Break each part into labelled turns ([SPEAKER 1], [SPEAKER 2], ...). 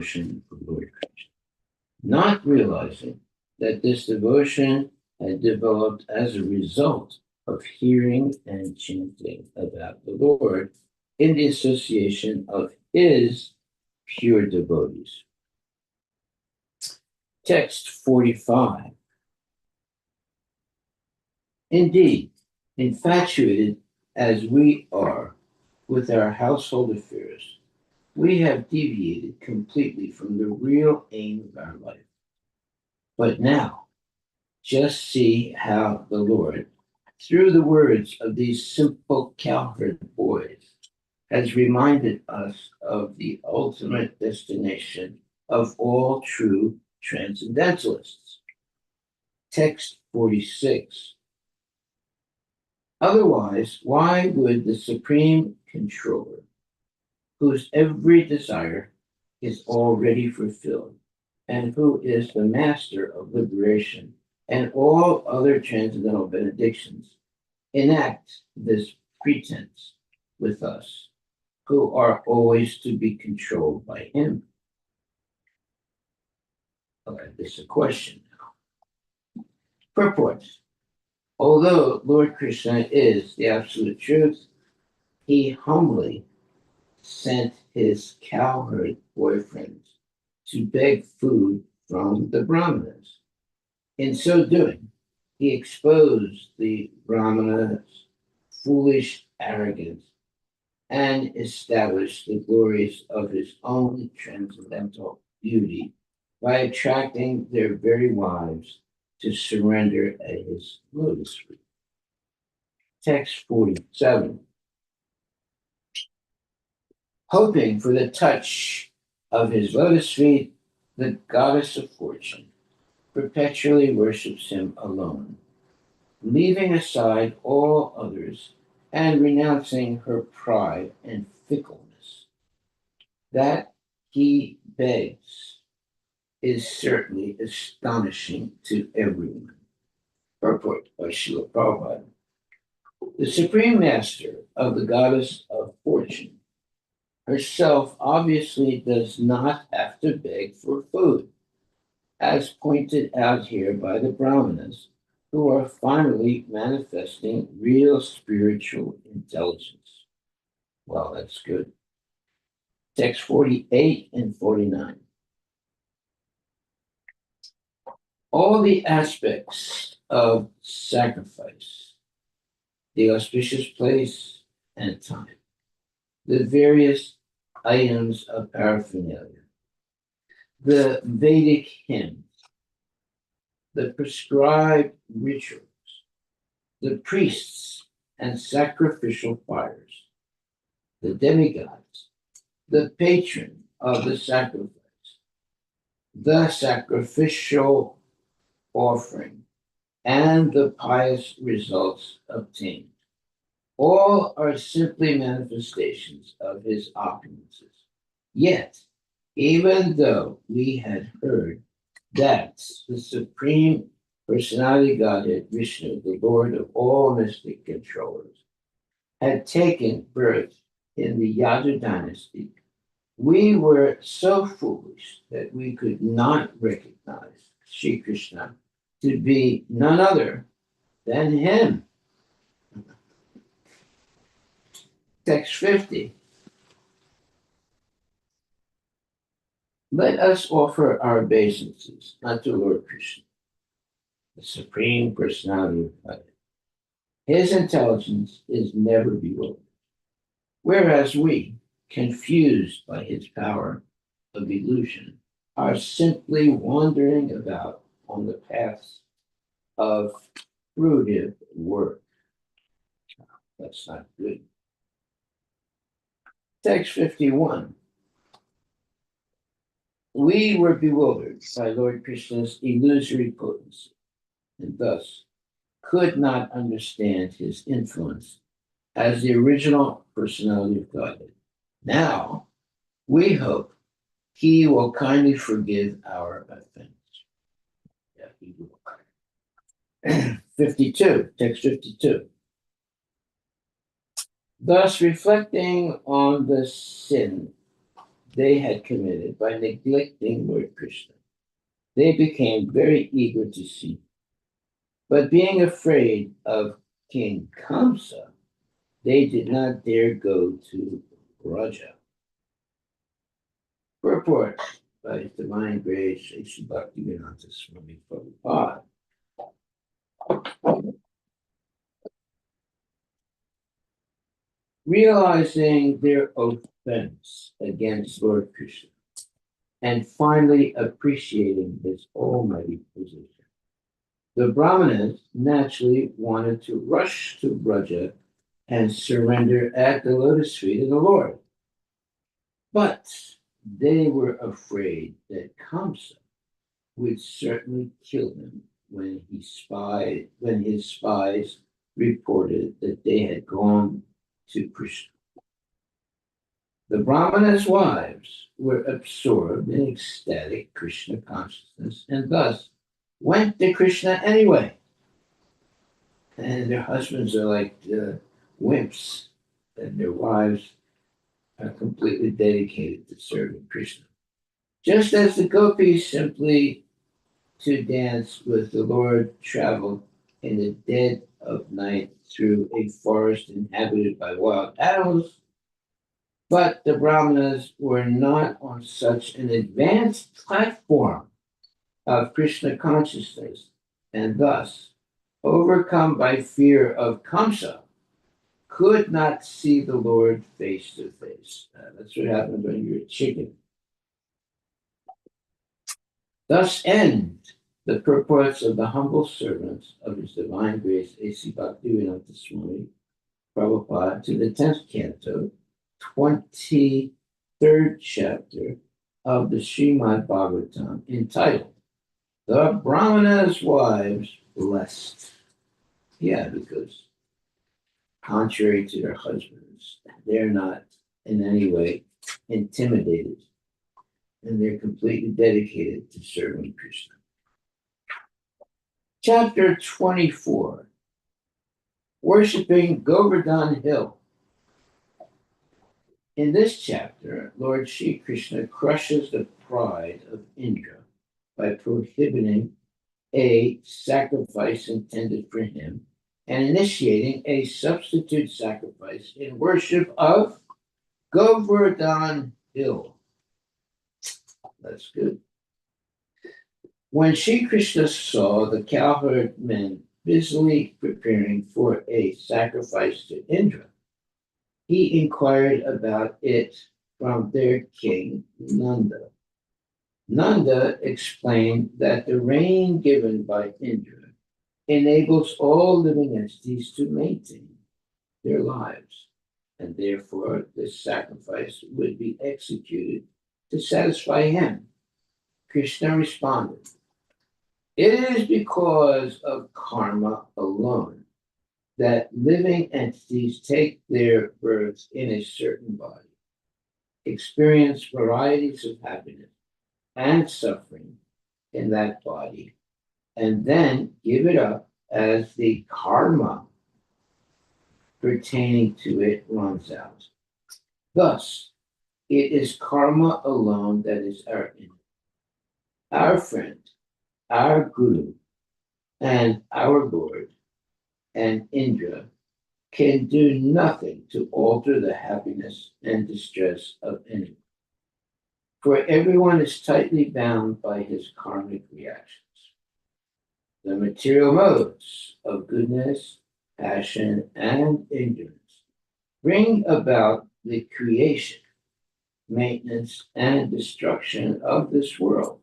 [SPEAKER 1] for Lord Krishna, not realizing that this devotion had developed as a result of hearing and chanting about the Lord in the association of his pure devotees. Text 45. Indeed, infatuated as we are with our household affairs, we have deviated completely from the real aim of our life. But now, just see how the Lord, through the words of these simple cowherd boys, has reminded us of the ultimate destination of all true transcendentalists. Text 46. Otherwise, why would the Supreme Controller, whose every desire is already fulfilled, and who is the master of liberation and all other transcendental benedictions, enact this pretense with us, who are always to be controlled by him? Okay, this is a question now. Purport. Although Lord Krishna is the absolute truth, he humbly sent his cowherd boyfriends to beg food from the Brahmanas. In so doing, he exposed the Brahmanas' foolish arrogance and established the glories of his own transcendental beauty by attracting their very wives to surrender at his lotus feet. Text 47. Hoping for the touch of his lotus feet, the goddess of fortune perpetually worships him alone, leaving aside all others and renouncing her pride and fickleness. That he begs is certainly astonishing to everyone. Purport by Srila Prabhupada. The Supreme Master of the Goddess of Fortune herself obviously does not have to beg for food, as pointed out here by the Brahmanas, who are finally manifesting real spiritual intelligence. Well, that's good. Text 48 and 49. All the aspects of sacrifice, the auspicious place and time, the various items of paraphernalia, the Vedic hymns, the prescribed rituals, the priests and sacrificial fires, the demigods, the patron of the sacrifice, the sacrificial offering, and the pious results obtained. All are simply manifestations of his opulences. Yet, even though we had heard that the Supreme Personality Godhead Vishnu, the Lord of all mystic controllers, had taken birth in the Yadu dynasty, we were so foolish that we could not recognize Sri Krishna to be none other than him. Text 50. Let us offer our obeisances unto Lord Krishna, the Supreme Personality of Godhead. His intelligence is never bewildered, whereas we, confused by his power of illusion, are simply wandering about on the paths of fruitive work. That's not good. Text 51. We were bewildered by Lord Krishna's illusory potency, and thus could not understand his influence as the original personality of Godhead. Now, we hope he will kindly forgive our offense. Yeah, he will. 52, text 52. Thus, reflecting on the sin they had committed by neglecting Lord Krishna. They became very eager to see him. But being afraid of King Kamsa, they did not dare go to Raja. Purport by His Divine Grace, Sri Bhaktivedanta Swami Prabhupada. Realizing their offense against Lord Krishna and finally appreciating his almighty position, the Brahmanas naturally wanted to rush to Braja and surrender at the lotus feet of the Lord. But they were afraid that Kamsa would certainly kill them when his spies reported that they had gone to Krishna. The Brahmana's wives were absorbed in ecstatic Krishna consciousness and thus went to Krishna anyway. And their husbands are like wimps, and their wives are completely dedicated to serving Krishna. Just as the gopis simply to dance with the Lord traveled in the dead of night through a forest inhabited by wild animals, but the Brahmanas were not on such an advanced platform of Krishna consciousness, and thus, overcome by fear of Kamsa, could not see the Lord face to face. That's what happens when you're a chicken. Thus end the purports of the humble servants of His Divine Grace, A.C. Bhaktivedanta Swami Prabhupada, to the 10th canto, 23rd chapter of the Srimad Bhagavatam, entitled The Brahmana's Wives Blessed. Yeah, because contrary to their husbands, they're not in any way intimidated, and they're completely dedicated to serving Krishna. Chapter 24, Worshipping Govardhan Hill. In this chapter, Lord Sri Krishna crushes the pride of Indra by prohibiting a sacrifice intended for him and initiating a substitute sacrifice in worship of Govardhan Hill. That's good. When Sri Krishna saw the cowherd men busily preparing for a sacrifice to Indra, he inquired about it from their king, Nanda. Nanda explained that the rain given by Indra enables all living entities to maintain their lives, and therefore this sacrifice would be executed to satisfy him. Krishna responded, "It is because of karma alone that living entities take their births in a certain body, experience varieties of happiness and suffering in that body, and then give it up as the karma pertaining to it runs out. Thus, it is karma alone that is our enemy. Our friend, our guru, and our Lord and Indra can do nothing to alter the happiness and distress of anyone, for everyone is tightly bound by his karmic reactions. The material modes of goodness, passion, and ignorance bring about the creation, maintenance, and destruction of this world.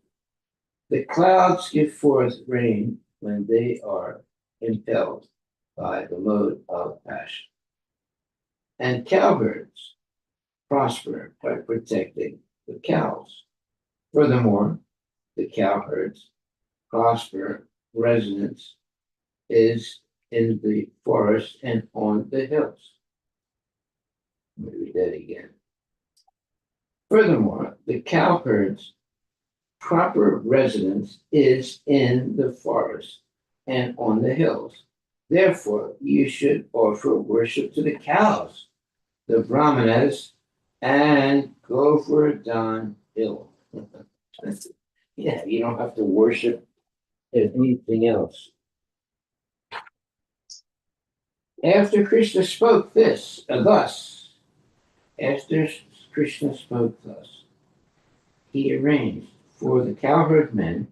[SPEAKER 1] The clouds give forth rain when they are impelled by the mode of passion. And cowherds prosper by protecting the cows. Furthermore, the cowherds prosper residence is in the forest and on the hills. Let me read that again. Furthermore, the cowherd's proper residence is in the forest and on the hills. Therefore, you should offer worship to the cows, the brahmanas, and Govardhan Hill. Yeah, you don't have to worship anything else. After Krishna spoke thus, after Krishna spoke thus, he arranged for the cowherd men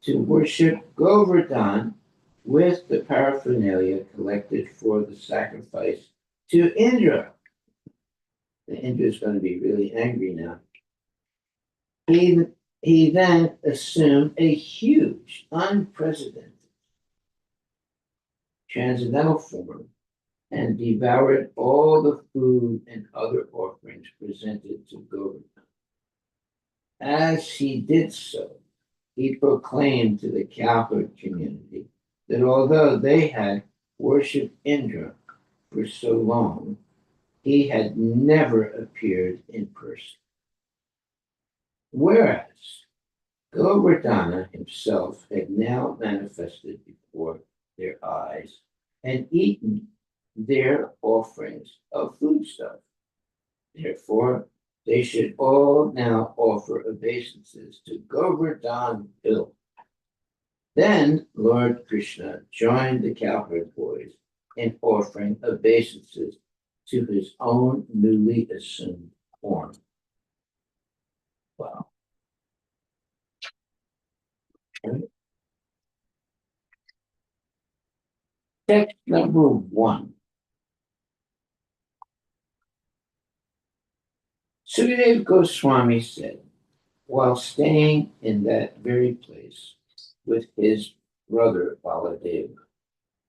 [SPEAKER 1] to worship Govardhan with the paraphernalia collected for the sacrifice to Indra. The Indra is going to be really angry now. He then assumed a huge, unprecedented transcendental form and devoured all the food and other offerings presented to Govardhan. As he did so, he proclaimed to the cowherd community that although they had worshipped Indra for so long, he had never appeared in person. Whereas Govardhana himself had now manifested before their eyes and eaten their offerings of foodstuff. Therefore, they should all now offer obeisances to Govardhan Hill. Then Lord Krishna joined the cowherd boys in offering obeisances to his own newly assumed form. Wow. Okay. Text number 1. Sukadeva Goswami said, while staying in that very place with his brother Baladeva,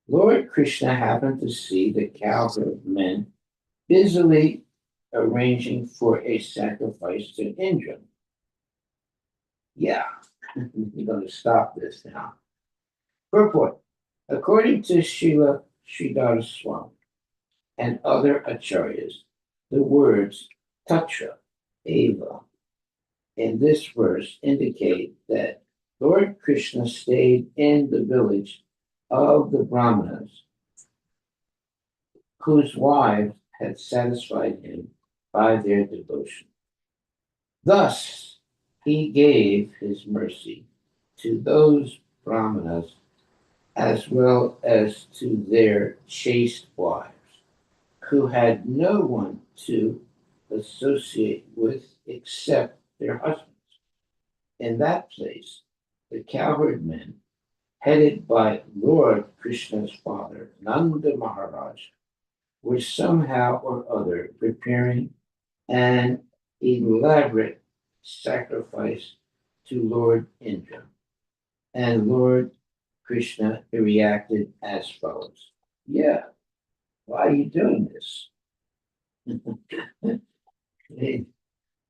[SPEAKER 1] Lord Krishna happened to see the cowherd men busily arranging for a sacrifice to Indra. Yeah, we're going to stop this now. Purport. According to Srila Sridhar Swami and other acharyas, the words Tatra, Eva, in this verse indicate that Lord Krishna stayed in the village of the Brahmanas, whose wives had satisfied him by their devotion. Thus, he gave his mercy to those Brahmanas as well as to their chaste wives, who had no one to associate with except their husbands. In that place, the cowherd men, headed by Lord Krishna's father, Nanda Maharaj, were somehow or other preparing an elaborate sacrifice to Lord Indra. And Lord Krishna reacted as follows. Yeah, why are you doing this?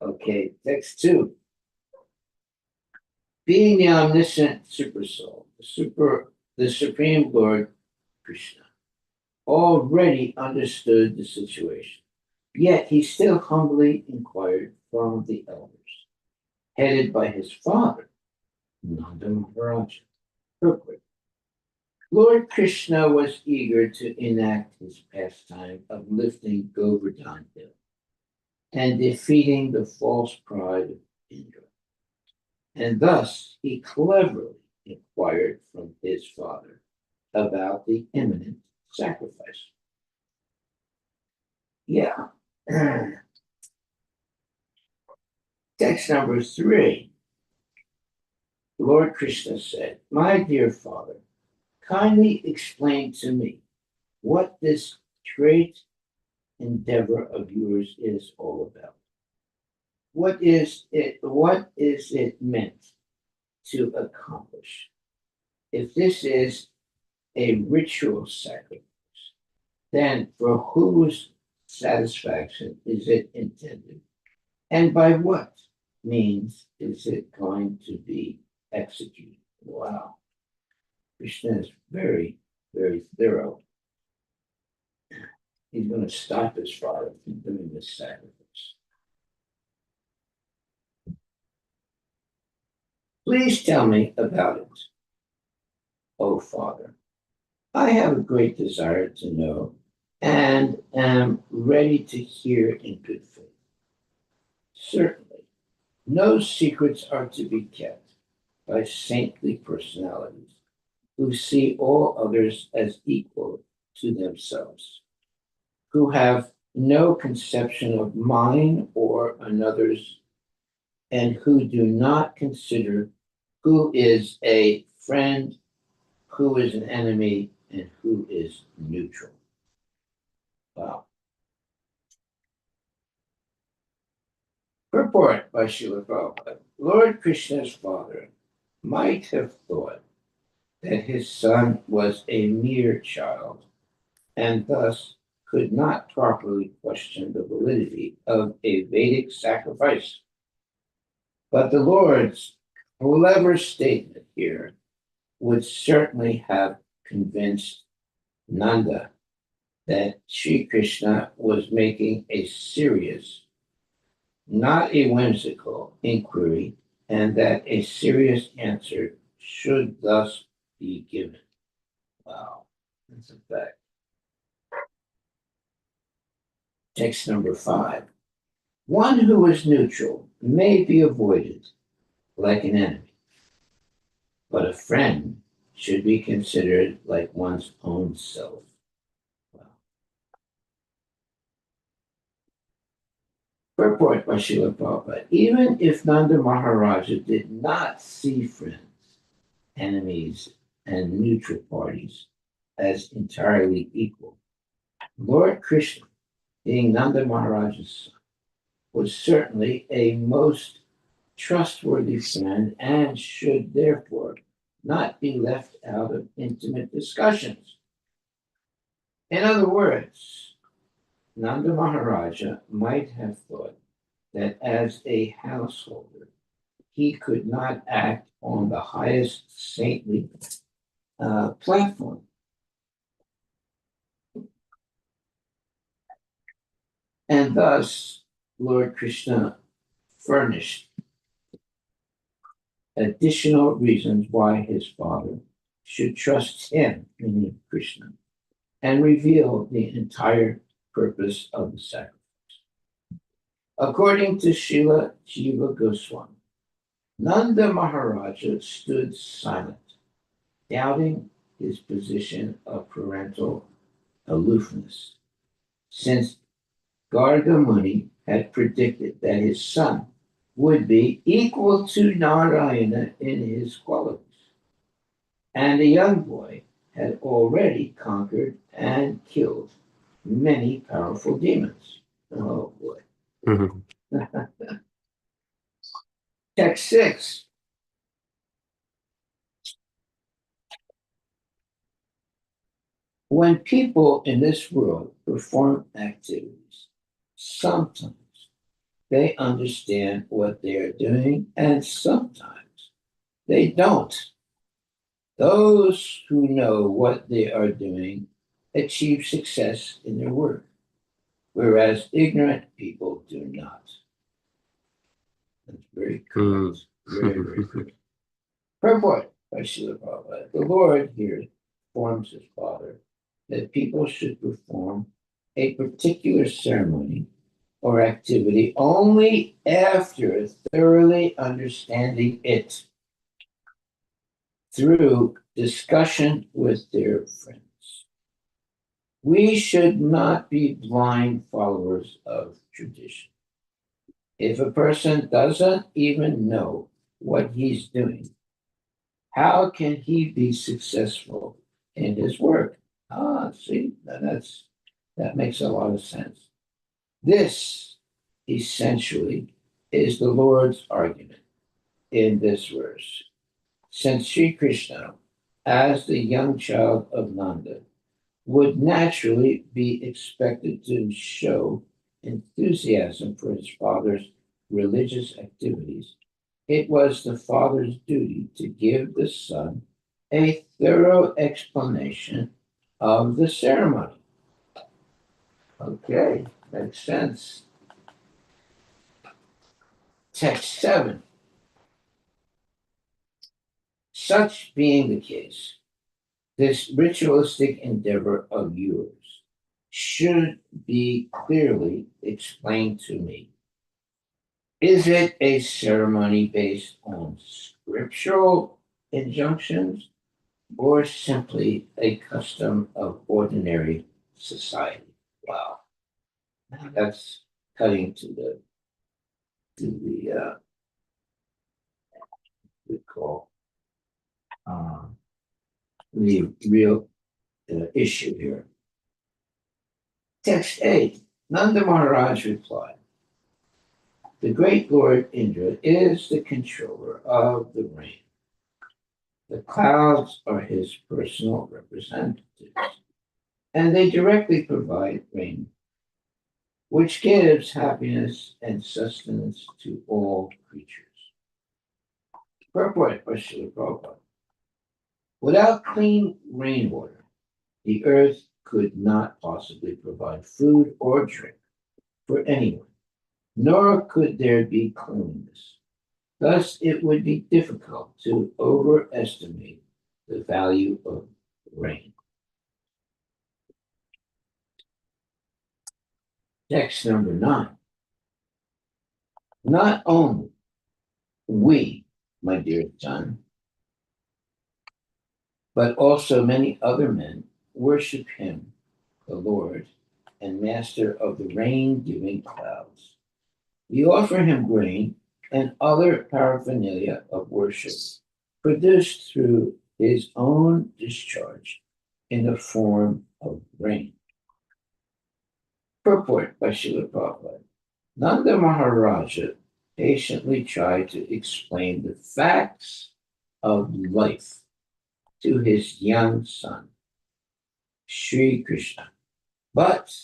[SPEAKER 1] Okay, text 2. Being the omniscient super soul, the supreme Lord Krishna, already understood the situation. Yet he still humbly inquired from the elders, headed by his father, Nanda Maharaj. Lord Krishna was eager to enact his pastime of lifting Govardhan Hill and defeating the false pride of Indra. And thus he cleverly inquired from his father about the imminent sacrifice. Yeah. Text number 3. Lord Krishna said, my dear father, kindly explain to me what this great endeavor of yours is all about. What is it meant to accomplish? If this is a ritual sacrifice, then for whose satisfaction is it intended? And by what means is it going to be executed? Wow. Krishna is very, very thorough. He's going to stop his father from doing this sacrifice. Please tell me about it, O Father. I have a great desire to know and am ready to hear in good faith. Certainly, no secrets are to be kept by saintly personalities who see all others as equal to themselves, who have no conception of mine or another's, and who do not consider who is a friend, who is an enemy, and who is neutral. Wow. Purport by Srila Prabhupada. Lord Krishna's father might have thought that his son was a mere child and thus could not properly question the validity of a Vedic sacrifice. But the Lord's clever statement here would certainly have convinced Nanda that Sri Krishna was making a serious, not a whimsical inquiry, and that a serious answer should thus be given. Wow, that's a fact. Text number 5. One who is neutral may be avoided like an enemy, but a friend should be considered like one's own self. Wow. Purport by Srila Prabhupada. Even if Nanda Maharaja did not see friends, enemies, and neutral parties as entirely equal, Lord Krishna, being Nanda Maharaja's son, was certainly a most trustworthy friend and should therefore not be left out of intimate discussions. In other words, Nanda Maharaja might have thought that as a householder, he could not act on the highest saintly platform. And thus, Lord Krishna furnished additional reasons why his father should trust him, meaning Krishna, and reveal the entire purpose of the sacrifice. According to Srila Jiva Goswami, Nanda Maharaja stood silent, doubting his position of parental aloofness, since Garga Muni had predicted that his son would be equal to Narayana in his qualities. And the young boy had already conquered and killed many powerful demons. Oh boy. Mm-hmm. Text 6. When people in this world perform activities, sometimes they understand what they are doing, and sometimes they don't. Those who know what they are doing achieve success in their work, whereas ignorant people do not. That's very correct. Very, very good. Purport by Srila Prabhupada. The Lord here informs his father that people should perform a particular ceremony or activity only after thoroughly understanding it through discussion with their friends. We should not be blind followers of tradition. If a person doesn't even know what he's doing, how can he be successful in his work? See, that makes a lot of sense. This essentially is the Lord's argument in this verse. Since Sri Krishna, as the young child of Nanda, would naturally be expected to show enthusiasm for his father's religious activities, it was the father's duty to give the son a thorough explanation of the ceremony. Okay, makes sense. Text 7. Such being the case, this ritualistic endeavor of yours should be clearly explained to me. Is it a ceremony based on scriptural injunctions or simply a custom of ordinary society? Wow, that's cutting to the we call uh, the real issue here. Text 8. Nanda Maharaj replied, the great Lord Indra is the controller of the rain. The clouds are his personal representatives, and they directly provide rain, which gives happiness and sustenance to all creatures. Purport by Srila Prabhupada. Without clean rainwater, the earth could not possibly provide food or drink for anyone, nor could there be cleanliness. Thus, it would be difficult to overestimate the value of rain. Text number 9. Not only we, my dear son, but also many other men worship him, the Lord and master of the rain-giving clouds. We offer him grain and other paraphernalia of worship produced through his own discharge in the form of rain. Purport by Srila Prabhupada. Nanda Maharaja patiently tried to explain the facts of life to his young son, Sri Krishna. But,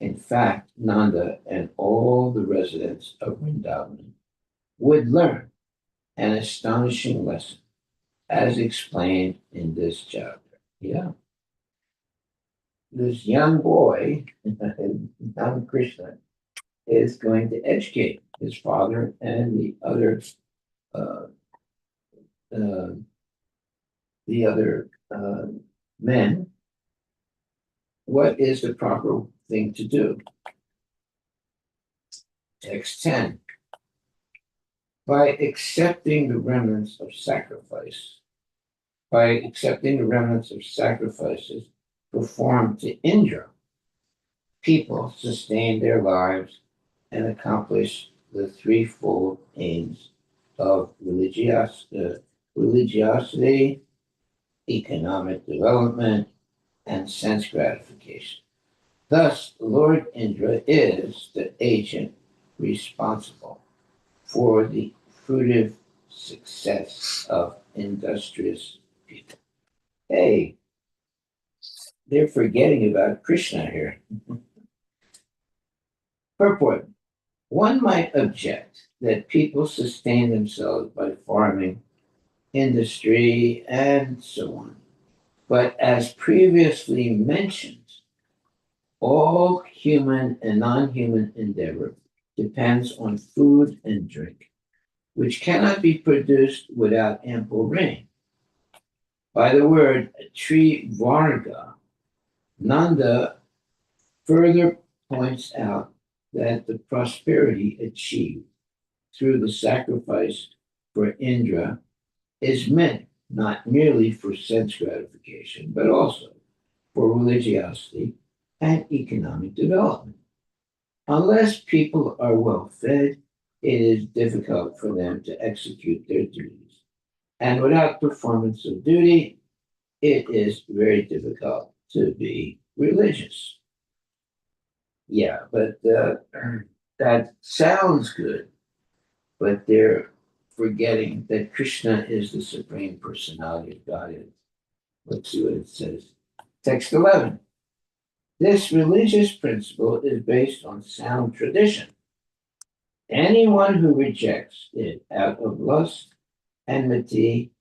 [SPEAKER 1] in fact, Nanda and all the residents of Vrindavan would learn an astonishing lesson, as explained in this chapter. Yeah. This young boy, young Krishna, is going to educate his father and uh, uh, the other men what is the proper thing to do. Text 10. By accepting the remnants of sacrifices performed to Indra, people sustain their lives and accomplish the threefold aims of religiosity, economic development, and sense gratification. Thus, Lord Indra is the agent responsible for the fruitive success of industrious people. Hey, they're forgetting about Krishna here. Purport. One might object that people sustain themselves by farming, industry, and so on. But as previously mentioned, all human and non-human endeavor depends on food and drink, which cannot be produced without ample rain. By the word tree varga, Nanda further points out that the prosperity achieved through the sacrifice for Indra is meant not merely for sense gratification, but also for religiosity and economic development. Unless people are well fed, it is difficult for them to execute their duties. And without performance of duty, it is very difficult to be religious. Yeah, but that sounds good, but they're forgetting that Krishna is the Supreme Personality of Godhead. Let's see what it says. Text 11. This religious principle is based on sound tradition. Anyone who rejects it out of lust, enmity,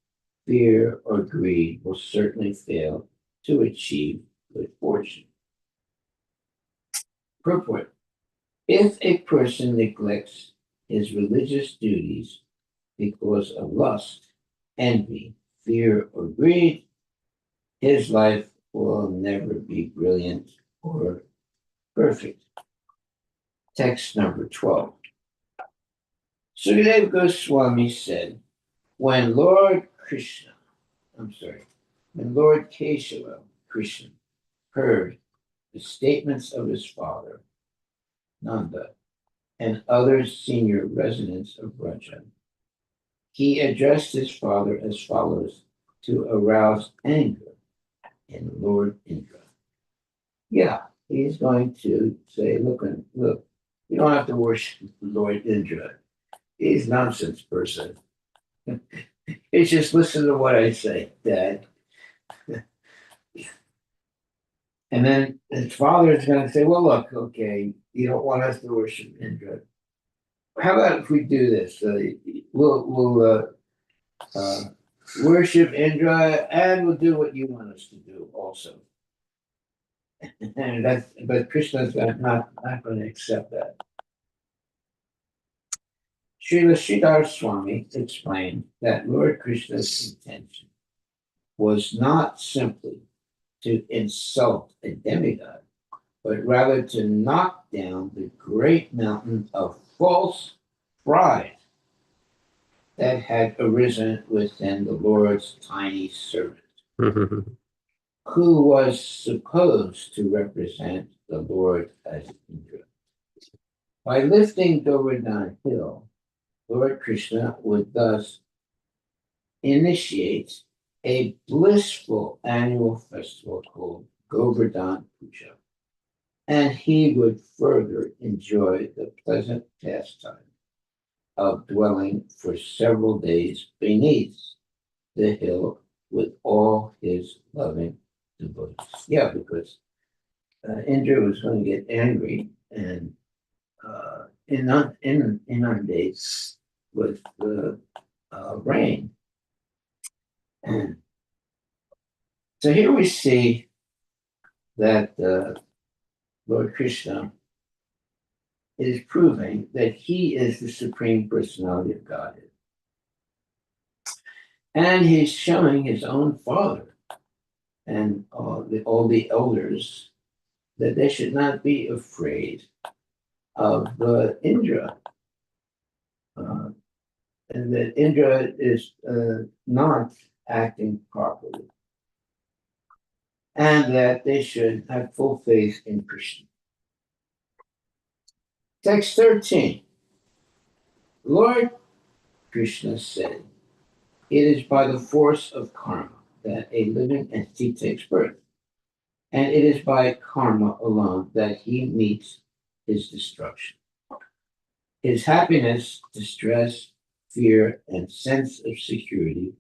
[SPEAKER 1] fear, or greed will certainly fail to achieve good fortune. Purport. If a person neglects his religious duties because of lust, envy, fear, or greed, his life will never be brilliant or perfect. Text number 12. Sukadeva Goswami said, when when Lord Kesava Krishna heard the statements of his father, Nanda, and other senior residents of Vraja, he addressed his father as follows to arouse anger in Lord Indra. Yeah, he's going to say, look, you don't have to worship Lord Indra. He's a nonsense person. It's just listen to what I say, Dad. And then his father is going to say, well, look, okay, you don't want us to worship Indra. How about if we do this? We'll worship Indra and we'll do what you want us to do also. And but Krishna's not going to accept that. Srila Sridhar Swami explained that Lord Krishna's intention was not simply to insult a demigod, but rather to knock down the great mountain of false pride that had arisen within the Lord's tiny servant, who was supposed to represent the Lord as Indra. By lifting Govardhan Hill, Lord Krishna would thus initiate a blissful annual festival called Govardhan Puja, and he would further enjoy the pleasant pastime of dwelling for several days beneath the hill with all his loving devotees. Yeah, because Indra was going to get angry and inundates with rain. And so here we see that Lord Krishna is proving that he is the Supreme Personality of Godhead. And he's showing his own father and all the elders that they should not be afraid of Indra. And that Indra is not acting properly. And that they should have full faith in Krishna. Text 13. Lord Krishna said, it is by the force of karma that a living entity takes birth. And it is by karma alone that he meets his destruction. His happiness, distress, fear, and sense of security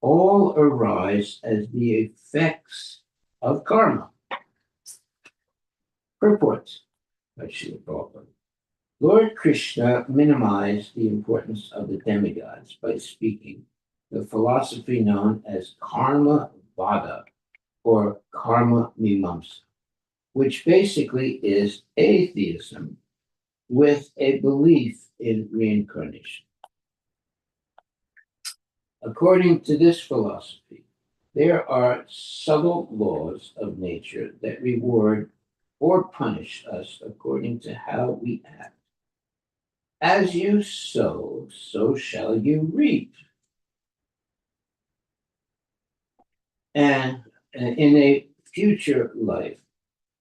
[SPEAKER 1] all arise as the effects of karma. Purport by Srila Prabhupada. Lord Krishna minimized the importance of the demigods by speaking the philosophy known as karma vada or karma mimamsa, which basically is atheism with a belief in reincarnation. According to this philosophy, there are subtle laws of nature that reward or punish us according to how we act. As you sow, so shall you reap. And in a future life,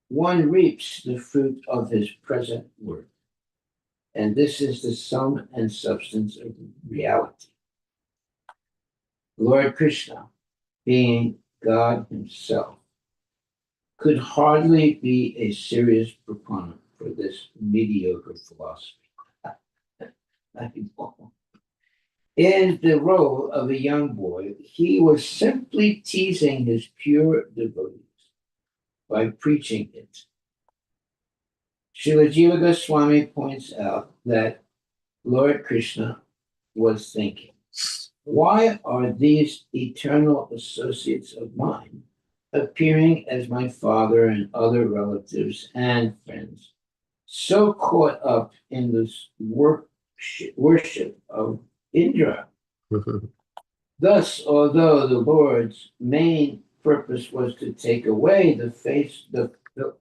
[SPEAKER 1] one reaps the fruit of his present work. And this is the sum and substance of reality. Lord Krishna, being God himself, could hardly be a serious proponent for this mediocre philosophy. In the role of a young boy, he was simply teasing his pure devotees by preaching it. Srila Jiva Goswami points out that Lord Krishna was thinking, why are these eternal associates of mine appearing as my father and other relatives and friends, so caught up in this worship of Indra? Thus, although the Lord's main purpose was to take away the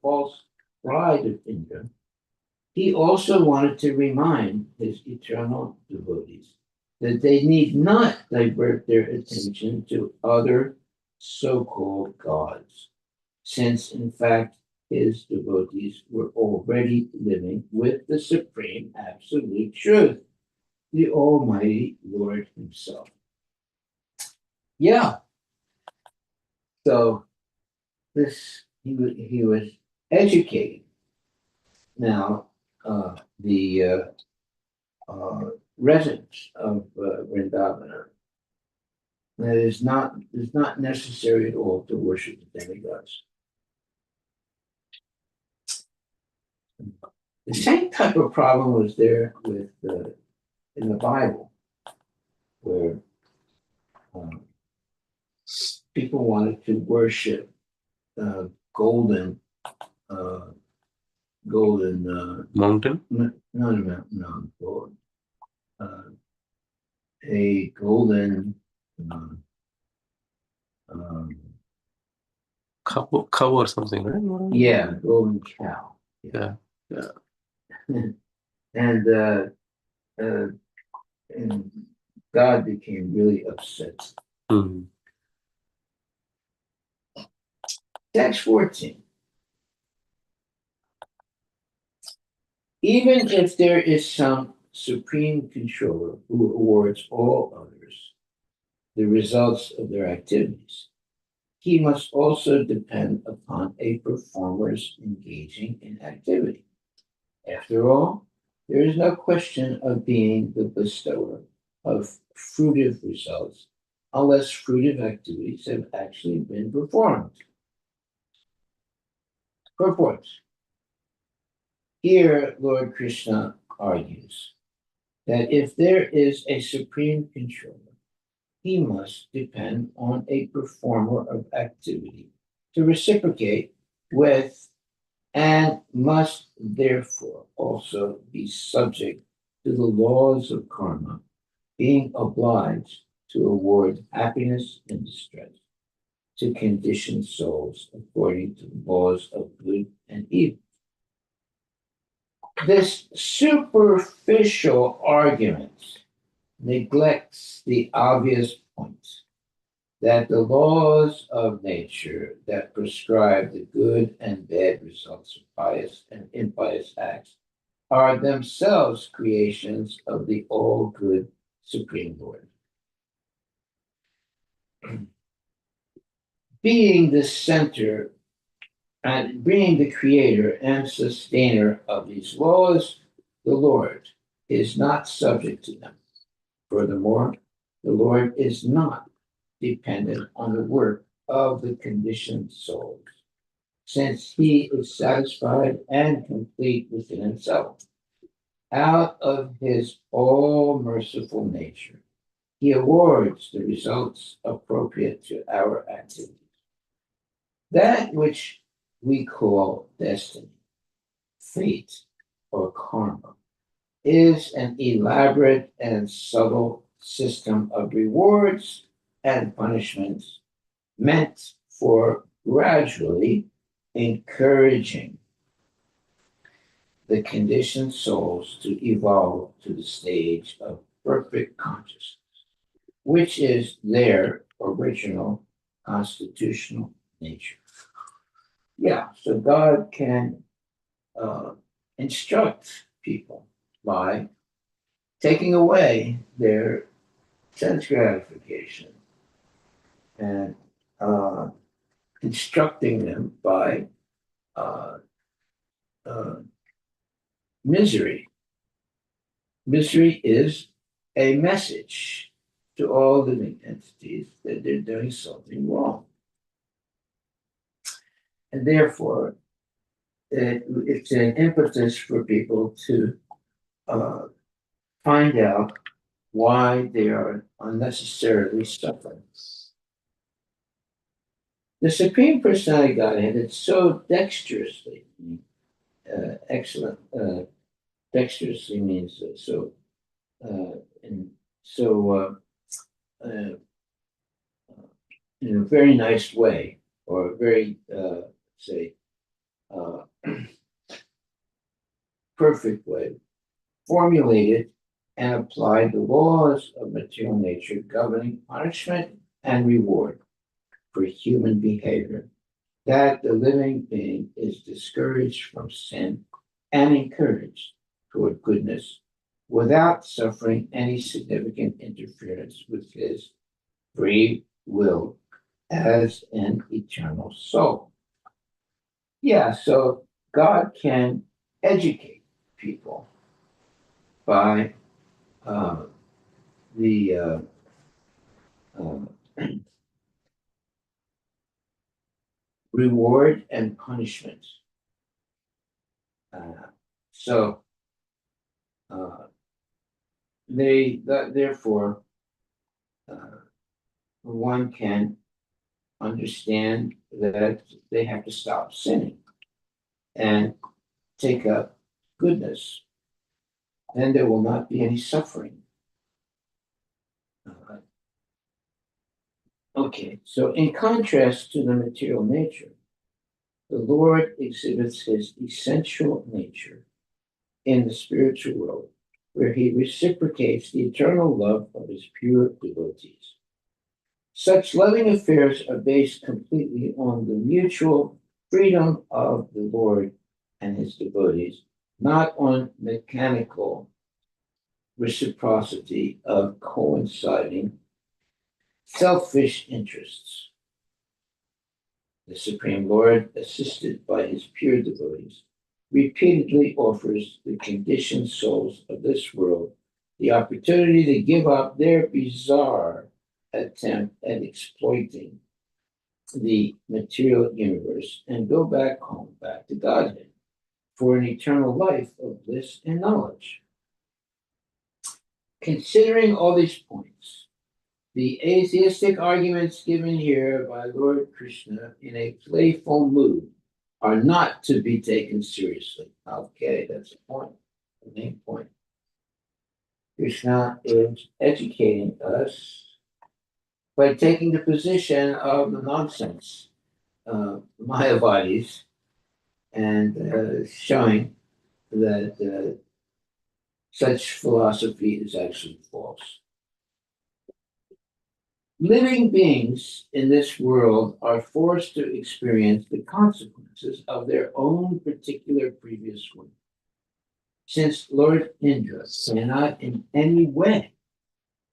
[SPEAKER 1] false pride of Indra, He also wanted to remind his eternal devotees that they need not divert their attention to other so called gods, since in fact his devotees were already living with the supreme absolute truth, the Almighty Lord Himself. Yeah, so he was educating now the residents of Vrindavana that is not necessary at all to worship the demigods. The same type of problem was there with in the Bible, where um, people wanted to worship uh, golden, uh, golden
[SPEAKER 2] mountain.
[SPEAKER 1] No, gold, a golden uh, um,
[SPEAKER 2] Cow or something, right?
[SPEAKER 1] yeah, golden cow.
[SPEAKER 2] Yeah.
[SPEAKER 1] And uh, and God became really upset.
[SPEAKER 2] Mm.
[SPEAKER 1] Text 14. Even if there is some supreme controller who awards all others the results of their activities, he must also depend upon a performer's engaging in activity. After all, there is no question of being the bestower of fruitive results unless fruitive activities have actually been performed. Purport. Here, Lord Krishna argues that if there is a supreme controller, he must depend on a performer of activity to reciprocate with and must therefore also be subject to the laws of karma, being obliged to award happiness and distress to conditioned souls according to the laws of good and evil. This superficial argument neglects the obvious point that the laws of nature that prescribe the good and bad results of pious and impious acts are themselves creations of the all good Supreme Lord. Being the center and being the creator and sustainer of these laws, the Lord is not subject to them. Furthermore, the Lord is not dependent on the work of the conditioned souls, since he is satisfied and complete within himself. Out of his all merciful nature, he awards the results appropriate to our activities. That which we call destiny, fate, or karma is an elaborate and subtle system of rewards and punishments meant for gradually encouraging the conditioned souls to evolve to the stage of perfect consciousness, which is their original constitutional nature. Yeah, so God can uh, instruct people by taking away their sense gratification and uh, instructing them by uh, uh, misery. Misery is a message to all living entities that they're doing something wrong. And therefore, it's an impetus for people to uh, find out why they are unnecessarily suffering. The Supreme Personality Godhead is so dexterously, excellent, dexterously means so, and so uh, in a very nice way, or very, say, uh, perfect way, formulated and applied the laws of material nature governing punishment and reward for human behavior, that the living being is discouraged from sin and encouraged toward goodness without suffering any significant interference with his free will as an eternal soul. Yeah, so God can educate people by uh, the reward and punishment. Uh, so uh, therefore, uh, one can understand that they have to stop sinning and take up goodness. Then there will not be any suffering. Uh, okay, so in contrast to the material nature, the Lord exhibits his essential nature in the spiritual world, where he reciprocates the eternal love of his pure devotees. Such loving affairs are based completely on the mutual freedom of the Lord and his devotees, not on mechanical reciprocity of coinciding selfish interests. The Supreme Lord, assisted by his pure devotees, repeatedly offers the conditioned souls of this world the opportunity to give up their bizarre attempt at exploiting the material universe and go back home, back to Godhead, for an eternal life of bliss and knowledge. Considering all these points, the atheistic arguments given here by Lord Krishna in a playful mood are not to be taken seriously. Okay, that's the point, the main point. Krishna is educating us by taking the position of the nonsense Mayavadis and showing that such philosophy is actually false. Living beings in this world are forced to experience the consequences of their own particular previous work. Since Lord Indra cannot in any way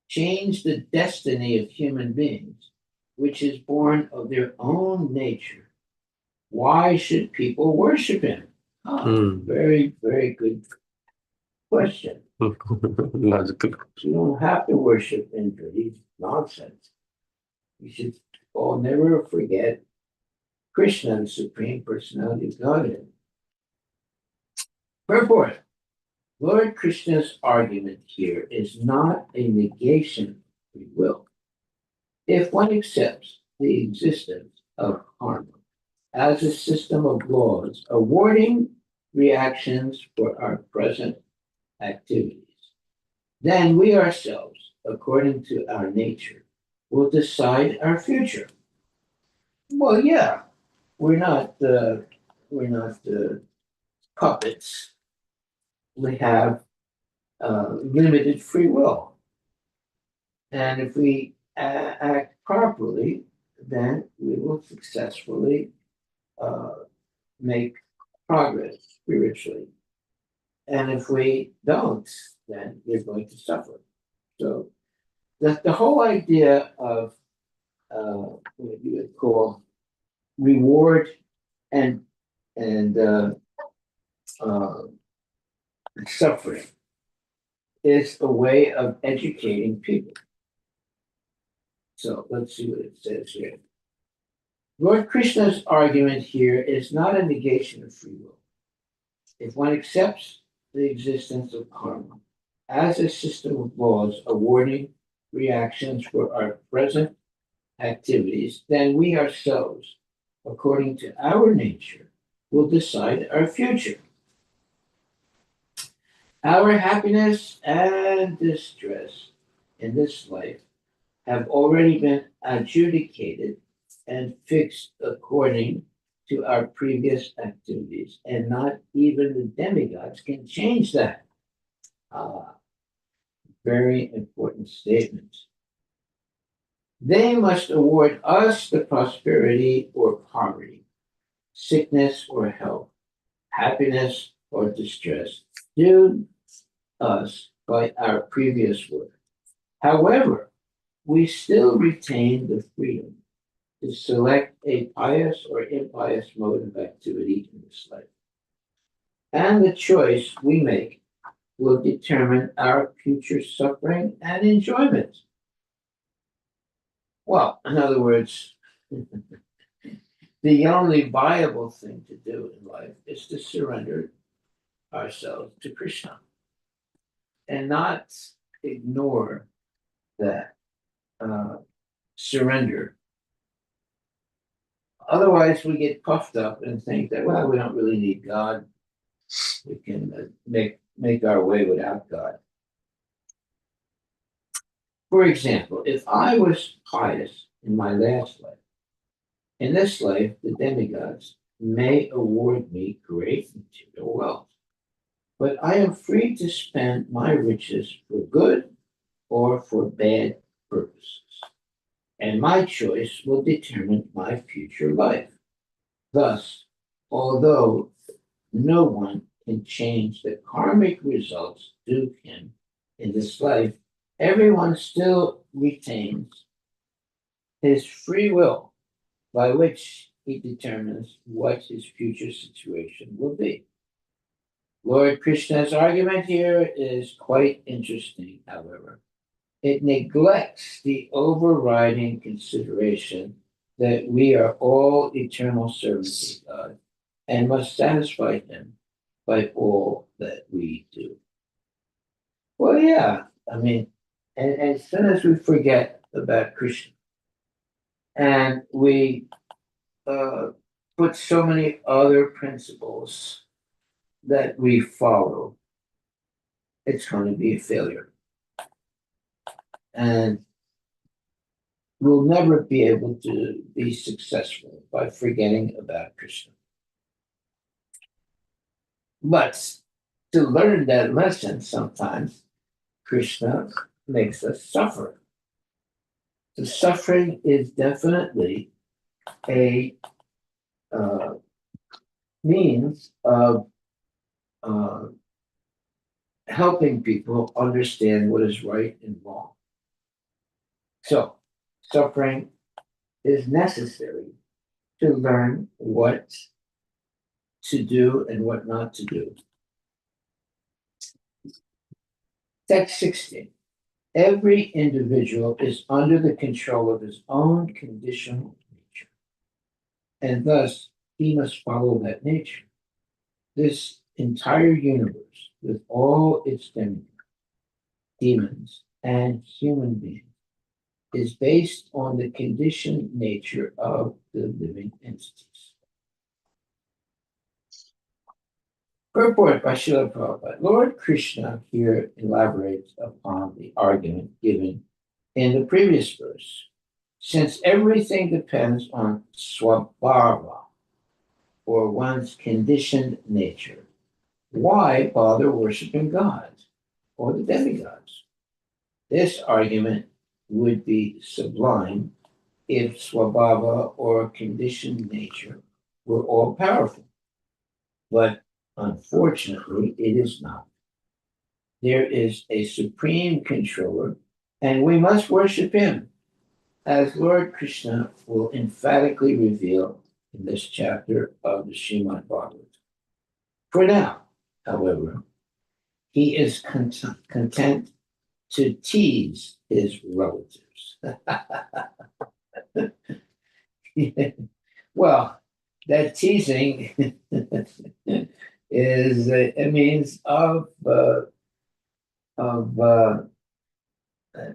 [SPEAKER 1] change the destiny of human beings, which is born of their own nature, why should people worship him? Very, very good question.
[SPEAKER 2] Logical.
[SPEAKER 1] You don't have to worship Indra. He's nonsense. You should all never forget Krishna, the Supreme Personality of Godhead. Purport. Lord Krishna's argument here is not a negation of free will. If one accepts the existence of karma as a system of laws awarding reactions for our present activities, then we ourselves, according to our nature, will decide our future. Well, yeah, we're not puppets. We have limited free will, and if we act properly, then we will successfully make progress spiritually. And if we don't, then we're going to suffer. So the whole idea of what you would call reward and suffering is a way of educating people. So let's see what it says here. Lord Krishna's argument here is not a negation of free will. If one accepts the existence of karma as a system of laws awarding reactions for our present activities, then we ourselves, according to our nature, will decide our future. Our happiness and distress in this life have already been adjudicated and fixed according to our previous activities, and not even the demigods can change that. Ah, very important statement. They must award us the prosperity or poverty, sickness or health, happiness or distress due us by our previous work. However, we still retain the freedom to select a pious or impious mode of activity in this life. And the choice we make will determine our future suffering and enjoyment. Well, in other words, the only viable thing to do in life is to surrender ourselves to Krishna and not ignore that surrender. Otherwise, we get puffed up and think that, well, we don't really need God. We can make our way without God. For example, if I was pious in my last life, in this life, the demigods may award me great material wealth, but I am free to spend my riches for good or for bad purposes, and my choice will determine my future life. Thus, although no one can change the karmic results due to him in this life, everyone still retains his free will by which he determines what his future situation will be. Lord Krishna's argument here is quite interesting, however. It neglects the overriding consideration that we are all eternal servants of God and must satisfy him by all that we do. Well, yeah, I mean, and as soon as we forget about Krishna and we put so many other principles that we follow, it's going to be a failure. And we'll never be able to be successful by forgetting about Krishna. But to learn that lesson, sometimes Krishna makes us suffer. The suffering is definitely a means of uh, helping people understand what is right and wrong. So, suffering is necessary to learn what to do and what not to do. Text 16. Every individual is under the control of his own conditional nature, and thus he must follow that nature. This entire universe, with all its demons, and human beings, is based on the conditioned nature of the living entities. Purport by Srila Prabhupada. Lord Krishna here elaborates upon the argument given in the previous verse. Since everything depends on swabhava, or one's conditioned nature, why bother worshiping God or the demigods? This argument would be sublime if swabhava or conditioned nature were all powerful. But unfortunately, it is not. There is a supreme controller, and we must worship him, as Lord Krishna will emphatically reveal in this chapter of the Srimad Bhagavatam. For now, however, he is content to tease his relatives. Well, that teasing is a means of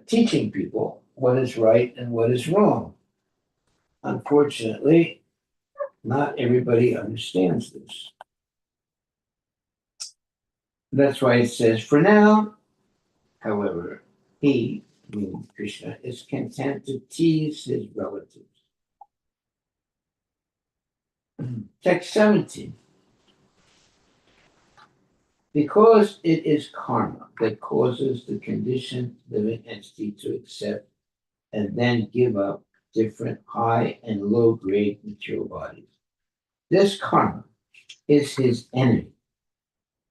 [SPEAKER 1] teaching people what is right and what is wrong. Unfortunately, not everybody understands this. That's why it says, for now, however, he, meaning Krishna, is content to tease his relatives. Text 17. Because it is karma that causes the conditioned living entity to accept and then give up different high and low grade material bodies. This karma is his enemy,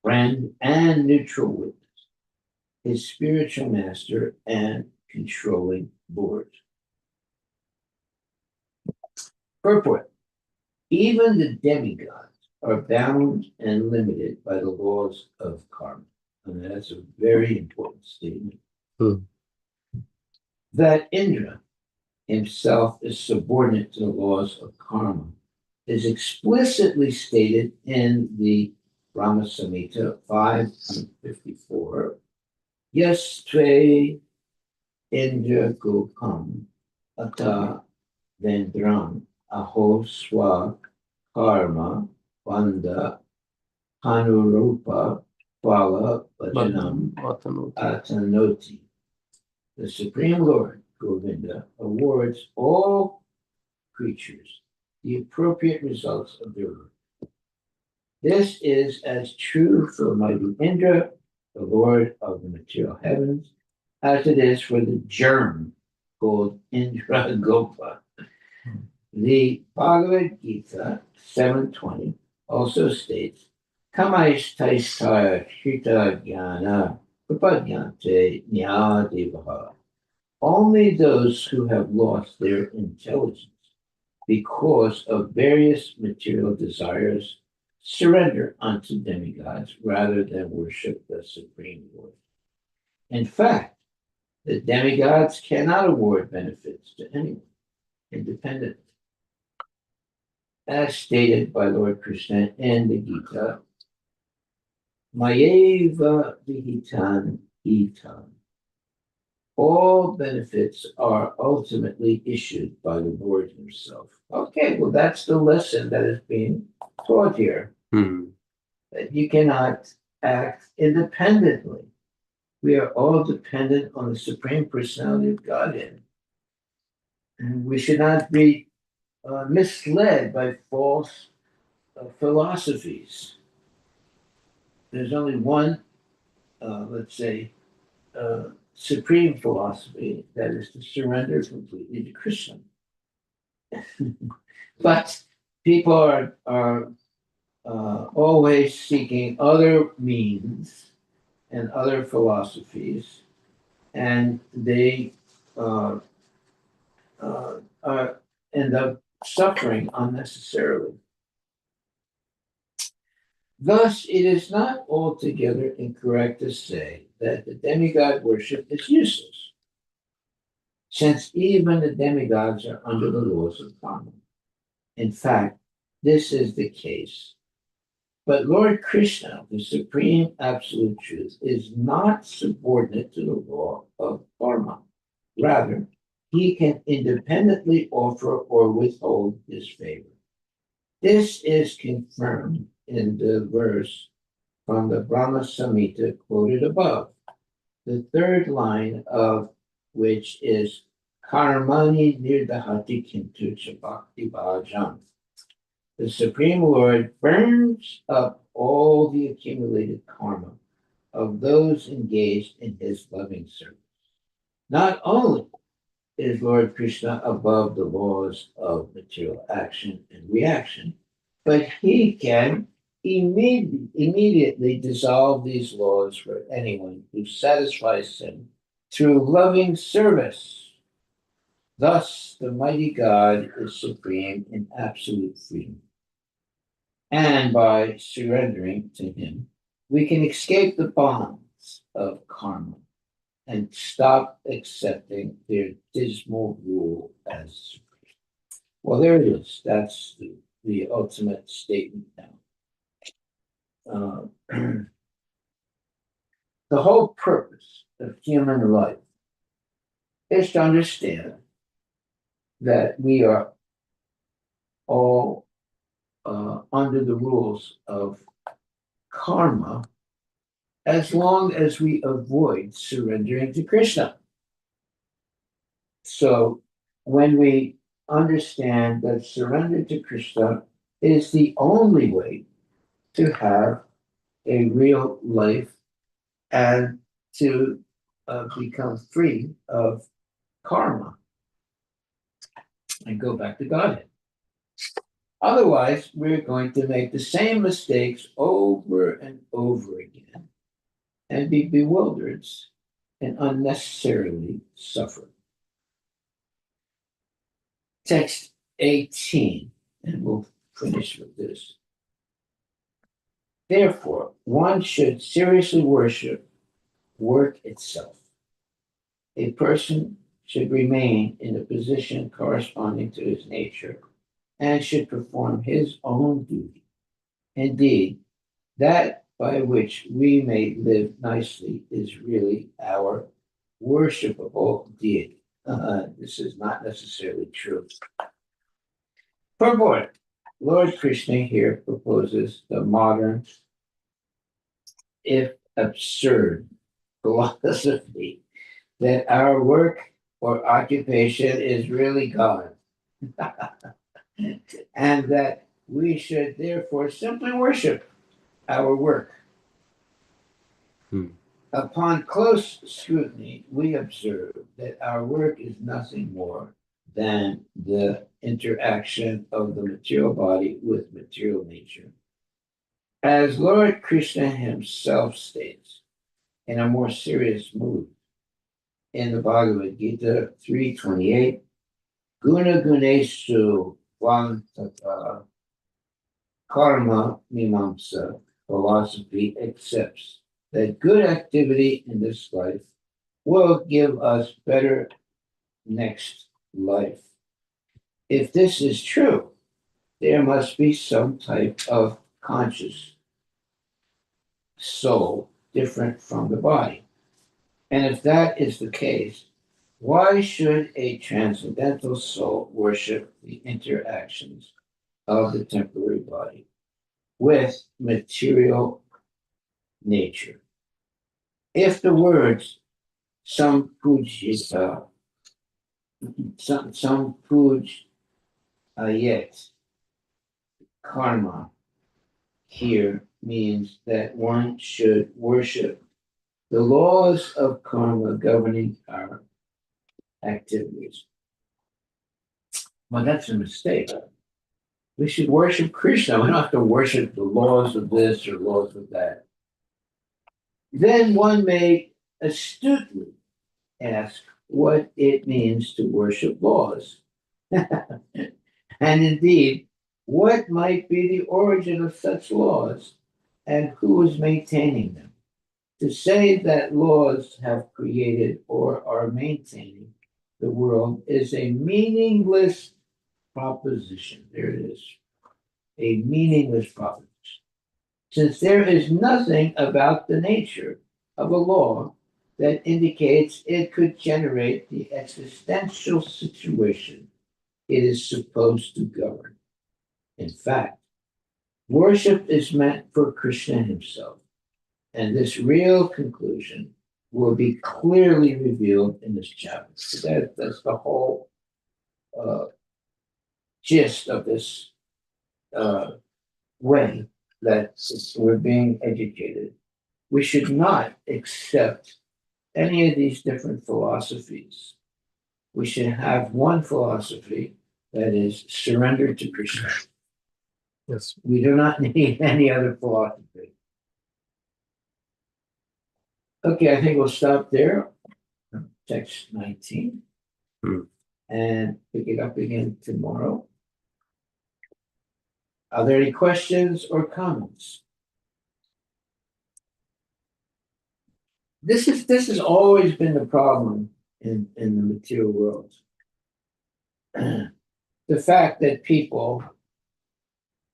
[SPEAKER 1] friend, and neutral witness, his spiritual master and controlling board. Purport. Even the demigods are bound and limited by the laws of karma. And that's a very important statement. That Indra himself is subordinate to the laws of karma is explicitly stated in the Brahma Samhita 554. Yes, Tve Indra Gopam Ata Vendram Aho Swa Karma Vanda Hanurupa Phala Vajanam Atanoti. The Supreme Lord Govinda awards all creatures the appropriate results of their work. This is as true for mighty Indra, the Lord of the material heavens, as it is for the germ called Indra Gopa. The Bhagavad Gita 7:20 also states, Kamais taisar shita jnana upadyante nyadevaha. Only those who have lost their intelligence because of various material desires surrender unto demigods rather than worship the Supreme Lord. In fact, the demigods cannot award benefits to anyone independently. As stated by Lord Krishna in the Gita, Mayeva Vihitan Itan. All benefits are ultimately issued by the Lord himself. Okay, well, that's the lesson that is being taught here. That you cannot act independently. We are all dependent on the Supreme Personality of Godhead. And we should not be misled by false philosophies. There's only one, let's say, supreme philosophy, that is to surrender completely to Krishna. But people are always seeking other means and other philosophies, and they uh, end up suffering unnecessarily. Thus, it is not altogether incorrect to say that the demigod worship is useless, since even the demigods are under the laws of karma. In fact, this is the case. But Lord Krishna, the supreme absolute truth, is not subordinate to the law of karma. Rather, he can independently offer or withhold his favor. This is confirmed in the verse from the Brahma Samhita quoted above, the third line of which is Karmani Nirdahati Kintucha Bhakti Bhajam. The Supreme Lord burns up all the accumulated karma of those engaged in his loving service. Not only is Lord Krishna above the laws of material action and reaction, but he can immediately dissolve these laws for anyone who satisfies him through loving service. Thus, the mighty God is supreme in absolute freedom. And by surrendering to him, we can escape the bonds of karma and stop accepting their dismal rule as supreme. Well, there it is. That's the ultimate statement now. The whole purpose of human life is to understand that we are all under the rules of karma as long as we avoid surrendering to Krishna. So when we understand that surrender to Krishna is the only way to have a real life and to become free of karma and go back to Godhead. Otherwise, we're going to make the same mistakes over and over again and be bewildered and unnecessarily suffer. Text 18, and we'll finish with this. Therefore, one should seriously worship work itself. A person should remain in a position corresponding to his nature and should perform his own duty. Indeed, that by which we may live nicely is really our worshipable deity. This is not necessarily true. Purport. Lord Krishna here proposes the modern, if absurd, philosophy that our work or occupation is really God, and that we should therefore simply worship our work. Upon close scrutiny, we observe that our work is nothing more than the interaction of the material body with material nature. As Lord Krishna himself states in a more serious mood in the Bhagavad Gita 3:28, Guna Gunesu Vantata Karma Mimamsa philosophy accepts that good activity in this life will give us better next life. If this is true, there must be some type of conscious soul different from the body. And if that is the case, why should a transcendental soul worship the interactions of the temporary body with material nature? If the words sampujita, sampujayet karma here means that one should worship the laws of karma governing our activities. Well, that's a mistake. We should worship Krishna. We don't have to worship the laws of this or laws of that. Then one may astutely ask what it means to worship laws. And indeed, what might be the origin of such laws and who is maintaining them? To say that laws have created or are maintaining the world is a meaningless proposition. There it is. A meaningless proposition. Since there is nothing about the nature of a law that indicates it could generate the existential situation it is supposed to govern. In fact, worship is meant for Krishna himself, and this real conclusion will be clearly revealed in this chapter. So that's the whole gist of this way that we're being educated. We should not accept any of these different philosophies. We should have one philosophy that is surrendered to Krishna.
[SPEAKER 2] Yes.
[SPEAKER 1] We do not need any other philosophy. Okay, I think we'll stop there. Text 19. And pick it up again tomorrow. Are there any questions or comments? This has always been the problem in the material world. The fact that people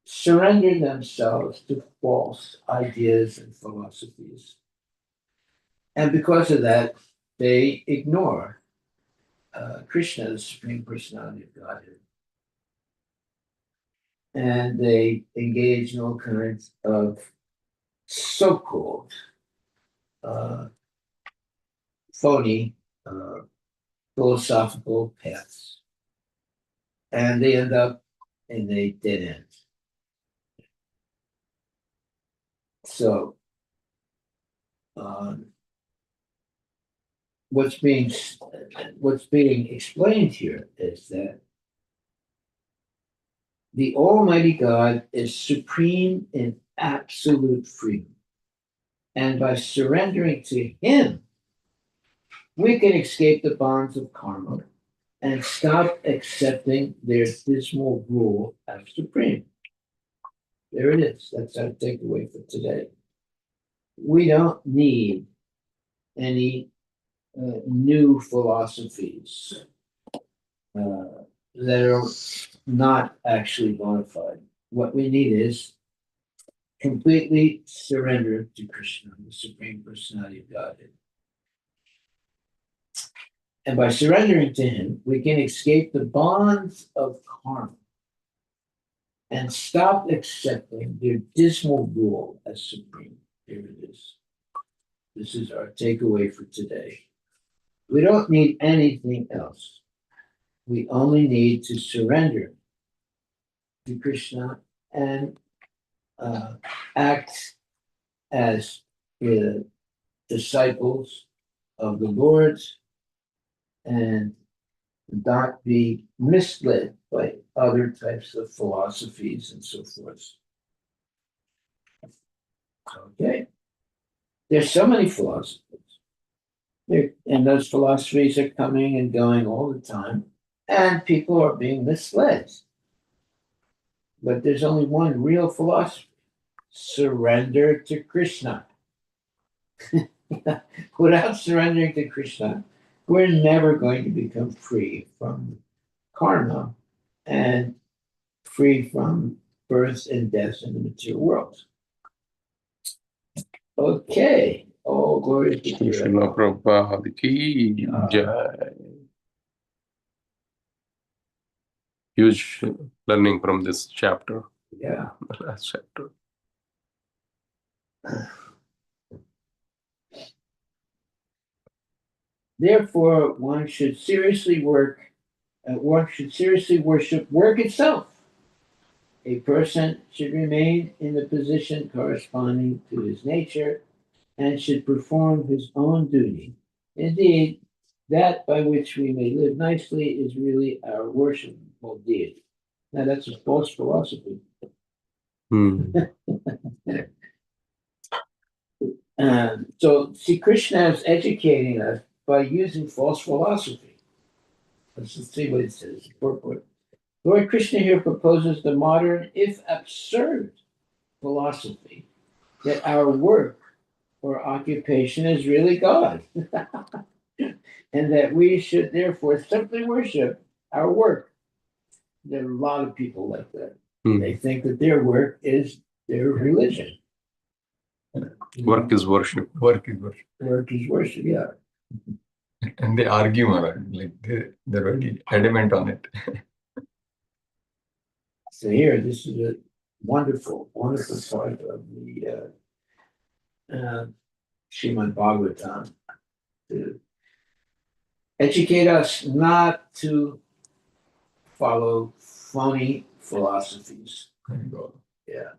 [SPEAKER 1] surrender themselves to false ideas and philosophies. And because of that, they ignore Krishna, the Supreme Personality of Godhead. And they engage in all kinds of so-called phony philosophical paths. And they end up in a dead end. So, what's being explained here is that the Almighty God is supreme in absolute freedom. And by surrendering to Him, we can escape the bonds of karma and stop accepting their dismal rule as supreme. There it is. That's our takeaway for today. We don't need any new philosophies that are not actually bona fide. What we need is completely surrender to Krishna, the Supreme Personality of Godhead. And by surrendering to Him, we can escape the bonds of karma and stop accepting their dismal rule as supreme. Here it is. This is our takeaway for today. We don't need anything else. We only need to surrender to Krishna and act as the disciples of the Lord and not be misled by other types of philosophies and so forth. Okay. There's so many philosophies. And those philosophies are coming and going all the time, and people are being misled. But there's only one real philosophy: surrender to Krishna. Without surrendering to Krishna, we're never going to become free from karma and free from birth and death in the material world. Okay. Oh, glory to
[SPEAKER 3] Srila Prabhupada ki jai. Huge learning from this chapter,
[SPEAKER 1] Yeah.
[SPEAKER 3] the last chapter.
[SPEAKER 1] Therefore, one should seriously worship work itself. A person should remain in the position corresponding to his nature and should perform his own duty. Indeed, that by which we may live nicely is really our worshipful deity. Now, that's a false philosophy. So, see, Krishna is educating us by using false philosophy. Let's see what it says. Lord Krishna here proposes the modern, if absurd, philosophy that our work or occupation is really God, and that we should therefore simply worship our work. There are a lot of people like that. They think that their work is their religion.
[SPEAKER 3] Work is worship.
[SPEAKER 2] Work is worship.
[SPEAKER 1] Work is worship, yeah.
[SPEAKER 2] And they argue, Maharaj, like they're very adamant on it.
[SPEAKER 1] So here, this is a wonderful, wonderful part of the Srimad Bhagavatam to educate us not to follow phony philosophies. Yeah.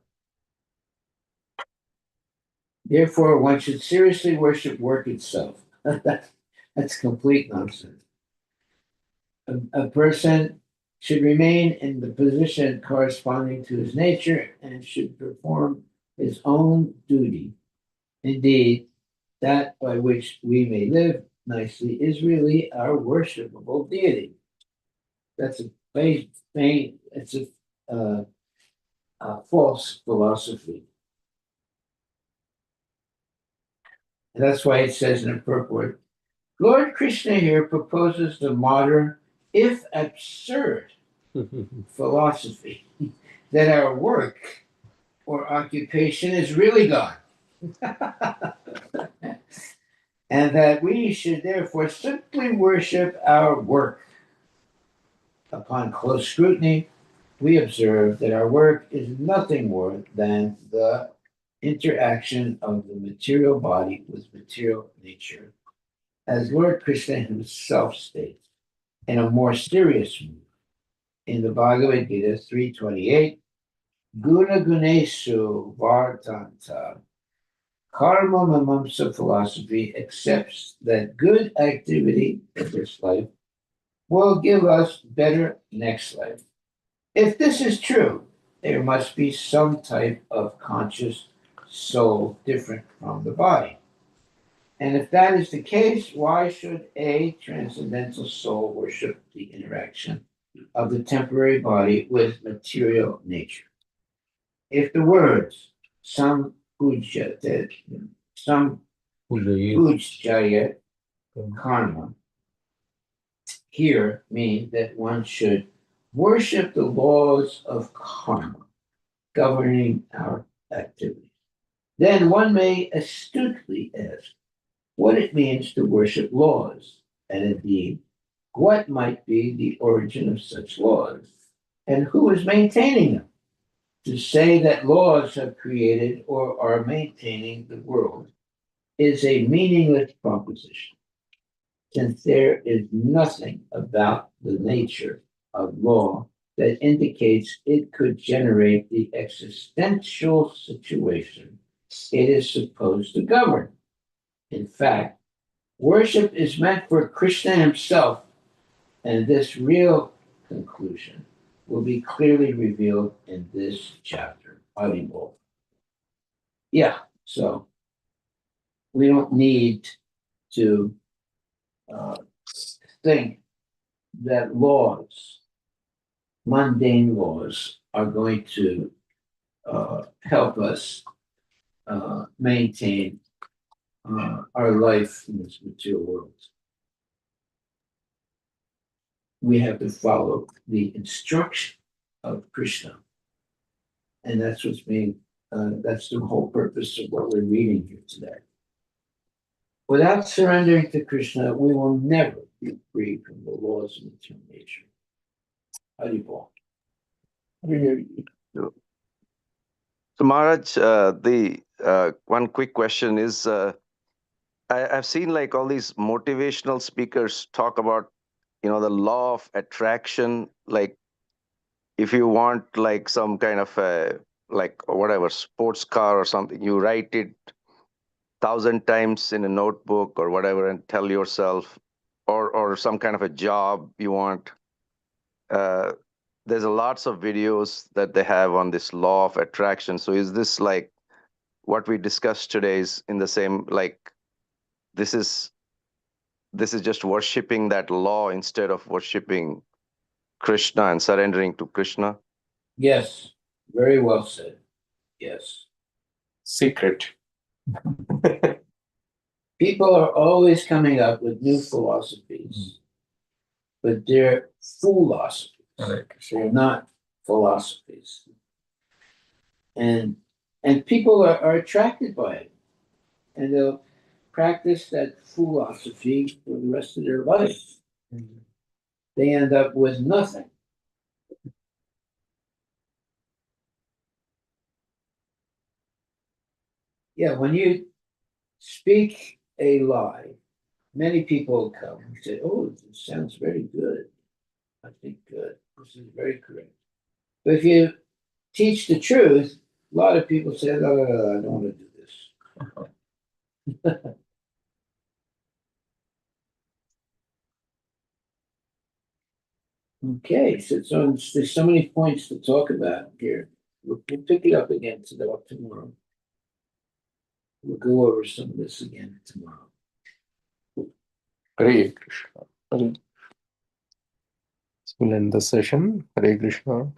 [SPEAKER 1] Therefore, one should seriously worship work itself. That's complete nonsense. A person should remain in the position corresponding to his nature and should perform his own duty. Indeed, that by which we may live nicely is really our worshipable deity. That's it's a false philosophy. And that's why it says in the purport, Lord Krishna here proposes the modern, if absurd, philosophy that our work or occupation is really God. And that we should therefore simply worship our work. Upon close scrutiny, we observe that our work is nothing more than the interaction of the material body with material nature, as Lord Krishna himself states in a more serious mood in the Bhagavad Gita 3:28, Guna Gunesu Vartanta Karma Mimamsa philosophy accepts that good activity in this life will give us better next life. If this is true, there must be some type of conscious soul different from the body. And if that is the case, why should a transcendental soul worship the interaction of the temporary body with material nature? If the words some pujaya karma here mean that one should worship the laws of karma governing our activities, then one may astutely ask what it means to worship laws, and indeed, what might be the origin of such laws, and who is maintaining them. To say that laws have created or are maintaining the world is a meaningless proposition, since there is nothing about the nature of law that indicates it could generate the existential situation it is supposed to govern. In fact, worship is meant for Krishna himself, and this real conclusion will be clearly revealed in this chapter. Harivilas. Yeah, so we don't need to think that laws, mundane laws, are going to help us maintain our life in this material world. We have to follow the instruction of Krishna. And that's what's being, that's the whole purpose of what we're reading here today. Without surrendering to Krishna, we will never be free from the laws of material nature. Harivilas.
[SPEAKER 4] So Maharaj, the one quick question is, I've seen like all these motivational speakers talk about, the law of attraction. Like if you want like some kind of like whatever sports car or something, you write it 1,000 times in a notebook or whatever and tell yourself, or some kind of a job you want. There's lots of videos that they have on this law of attraction. So is this like what we discussed today is in the same, like this is just worshiping that law instead of worshiping Krishna and surrendering to Krishna?
[SPEAKER 1] Yes, very well said. Yes.
[SPEAKER 2] Secret.
[SPEAKER 1] People are always coming up with new philosophies, but they're philosophies.
[SPEAKER 2] Right.
[SPEAKER 1] They're not philosophies. And people are attracted by it. And they'll practice that philosophy for the rest of their life. They end up with nothing. Yeah, when you speak a lie, many people come and say, "Oh, this sounds very good. I think this is very correct." But if you teach the truth, a lot of people say, "No, no, no, I don't want to do this." Okay, so there's so many points to talk about here. We'll pick it up again tomorrow. We'll go over some of this again tomorrow.
[SPEAKER 3] Hare Krishna. So we'll end the session. Hare Krishna.